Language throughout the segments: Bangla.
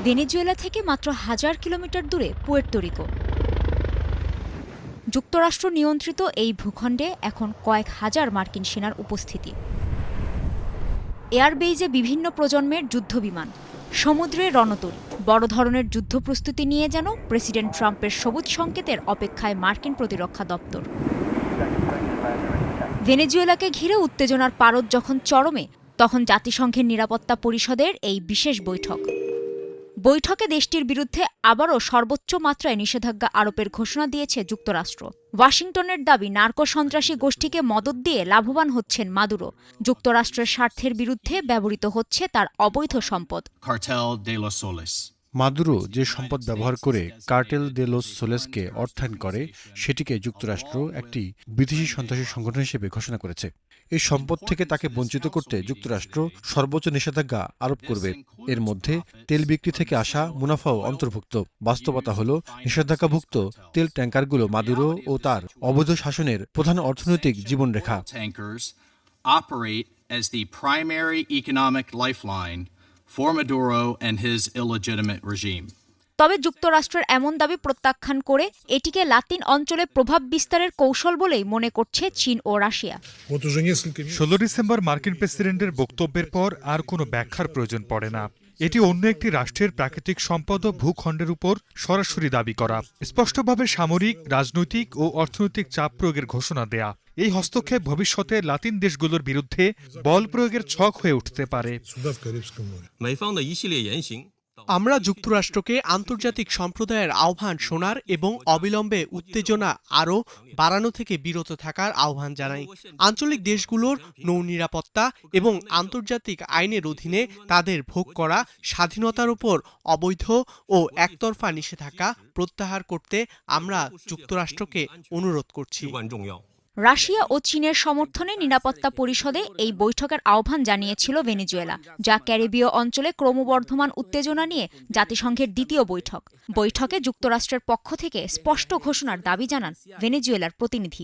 ভেনেজুয়েলা থেকে মাত্র 1000 কিলোমিটার দূরে পুয়ের্তো রিকো। যুক্তরাষ্ট্র নিয়ন্ত্রিত এই ভূখণ্ডে এখন কয়েক হাজার মার্কিন সেনার উপস্থিতি। এয়ারবেইজে বিভিন্ন প্রজন্মের যুদ্ধবিমান, সমুদ্রে রণতরী, বড় ধরনের যুদ্ধ প্রস্তুতি নিয়ে যেন প্রেসিডেন্ট ট্রাম্পের সবুজ সংকেতের অপেক্ষায় মার্কিন প্রতিরক্ষা দপ্তর। ভেনেজুয়েলাকে ঘিরে উত্তেজনার পারদ যখন চরমে, তখন জাতিসংঘের নিরাপত্তা পরিষদের এই বিশেষ বৈঠকে দেশটির বিরুদ্ধে আবারও সর্বোচ্চ মাত্রায় নিষেধাজ্ঞা আরোপের ঘোষণা দিয়েছে যুক্তরাষ্ট্র। ওয়াশিংটনের দাবি, নার্কো সন্ত্রাসী গোষ্ঠীকে মদদ দিয়ে লাভবান হচ্ছেন মাদুরো। যুক্তরাষ্ট্রের স্বার্থের বিরুদ্ধে ব্যবহৃত হচ্ছে তার অবৈধ সম্পদ। মাদুরো যে সম্পদ ব্যবহার করে কার্টেল দে লোস সোলেসকে অর্থায়ন করে, সেটিকে যুক্তরাষ্ট্র একটি বিদেশি সন্ত্রাসী সংগঠন হিসেবে ঘোষণা করেছে। এই সম্পদ থেকে তাকে বঞ্চিত করতে যুক্তরাষ্ট্র সর্বোচ্চ নিষেধাজ্ঞা আরোপ করবে। এর মধ্যে তেল বিক্রি থেকে আসা মুনাফাও অন্তর্ভুক্ত। বাস্তবতা হল, নিষেধাজ্ঞাভুক্ত তেল ট্যাঙ্কারগুলো মাদুরো ও তার অবৈধ শাসনের প্রধান অর্থনৈতিক জীবনরেখা। for Maduro and his illegitimate regime. তবে যুক্তরাষ্ট্রের এমন দাবি প্রত্যাখ্যান করে এটিকে লাতিন অঞ্চলে প্রভাব বিস্তারের কৌশল বলেই মনে করছে চীন ও রাশিয়া। 16 ডিসেম্বর মার্কিন প্রেসিডেন্টের বক্তব্যের পর আর কোনো ব্যাখ্যার প্রয়োজন পড়ে না। এটি অন্য একটি রাষ্ট্রের প্রাকৃতিক সম্পদ ও ভূখণ্ডের উপর সরাসরি দাবি করা, স্পষ্টভাবে সামরিক, রাজনৈতিক ও অর্থনৈতিক চাপ প্রয়োগের ঘোষণা দেয়া। এই হস্তক্ষেপ ভবিষ্যতে লাতিন দেশগুলোর বিরুদ্ধে বল প্রয়োগের ছক হয়ে উঠতে পারে। আমরা যুক্তরাষ্ট্রকে আন্তর্জাতিক সম্প্রদায়ের আহ্বান শোনার এবং অবিলম্বে উত্তেজনা আরও বাড়ানো থেকে বিরত থাকার আহ্বান জানাই। আঞ্চলিক দেশগুলোর নৌ নিরাপত্তা এবং আন্তর্জাতিক আইনের অধীনে তাদের ভোগ করা স্বাধীনতার উপর অবৈধ ও একতরফা নিষেধাজ্ঞা প্রত্যাহার করতে আমরা যুক্তরাষ্ট্রকে অনুরোধ করছি। রাশিয়া ও চীনের সমর্থনে নিরাপত্তা পরিষদে এই বৈঠকের আহ্বান জানিয়েছিল ভেনেজুয়েলা, যা ক্যারিবীয় অঞ্চলে ক্রমবর্ধমান উত্তেজনা নিয়ে জাতিসংঘের দ্বিতীয় বৈঠকে যুক্তরাষ্ট্রের পক্ষ থেকে স্পষ্ট ঘোষণার দাবি জানান ভেনেজুয়েলার প্রতিনিধি।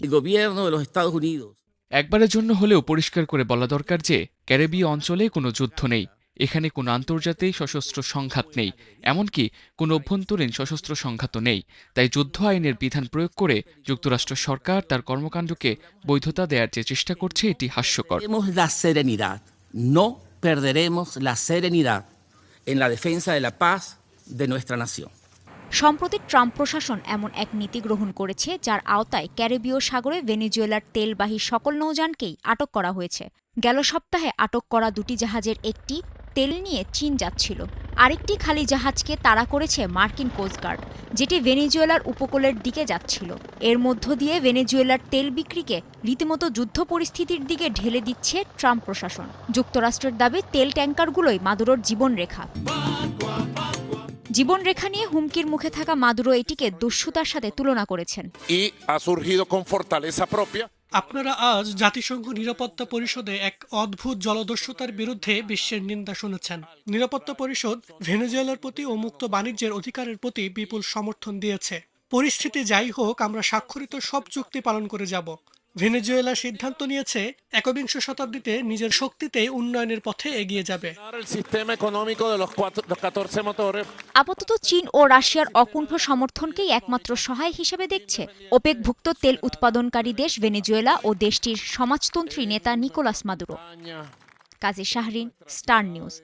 একবারের জন্য হলেও পরিষ্কার করে বলা দরকার যে ক্যারিবীয় অঞ্চলে কোনো যুদ্ধ নেই। এখানে কোনো আন্তর্জাতিক সশস্ত্র সংঘাত নেই, এমনকি কোনো অভ্যন্তরীণ সশস্ত্র সংঘাতও নেই। তাই যুদ্ধ আইনের বিধান প্রয়োগ করে যুক্তরাষ্ট্র সরকার তার কর্মকাণ্ডকে বৈধতা দেওয়ার যে চেষ্টা করছে, এটি হাস্যকর। সম্প্রতি ট্রাম্প প্রশাসন এমন এক নীতি গ্রহণ করেছে, যার আওতায় ক্যারিবীয় সাগরে ভেনেজুয়েলার তেলবাহী সকল নৌযানকেই আটক করা হয়েছে। গেল সপ্তাহে আটক করা দুটি জাহাজের একটি তেল নিয়ে চীন যাচ্ছিল, আরেকটি খালি জাহাজকে তাড়া করেছে মার্কিন কোস্টগার্ড, যেটি ভেনেজুয়েলার উপকূলের দিকে যাচ্ছিল। এর মধ্য দিয়ে ভেনেজুয়েলার তেল বিক্রিকে রীতিমতো যুদ্ধ পরিস্থিতির দিকে ঢেলে দিচ্ছে ট্রাম্প প্রশাসন। যুক্তরাষ্ট্রের দাবি, তেল ট্যাঙ্কারগুলোই মাদুরোর জীবনরেখা নিয়ে হুমকির মুখে থাকা মাদুরো এটিকে দস্যুতার সাথে তুলনা করেছেন। আপনারা আজ জাতিসংঘ নিরাপত্তা পরিষদে এক অদ্ভুত জলদস্যুতার বিরুদ্ধে বিশ্বের নিন্দা শুনেছেন। নিরাপত্তা পরিষদ ভেনেজুয়েলার প্রতি ও মুক্ত বাণিজ্যের অধিকারের প্রতি বিপুল সমর্থন দিয়েছে। পরিস্থিতি যাই হোক, আমরা স্বাক্ষরিত সব চুক্তি পালন করে যাব। ভেনেজুয়েলা সিদ্ধান্ত নিয়েছে একবিংশ শতাব্দীতে নিজের শক্তিতে উন্নয়নের পথে এগিয়ে যাবে। আপাতত চীন ও রাশিয়ার অকুণ্ঠ সমর্থনকেই একমাত্র সহায় হিসেবে দেখছে ওপেকভুক্ত তেল উৎপাদনকারী দেশ ভেনেজুয়েলা ও দেশটির সমাজতন্ত্রী নেতা নিকোলাস মাদুরো। কাজী শাহরিন, স্টার নিউজ।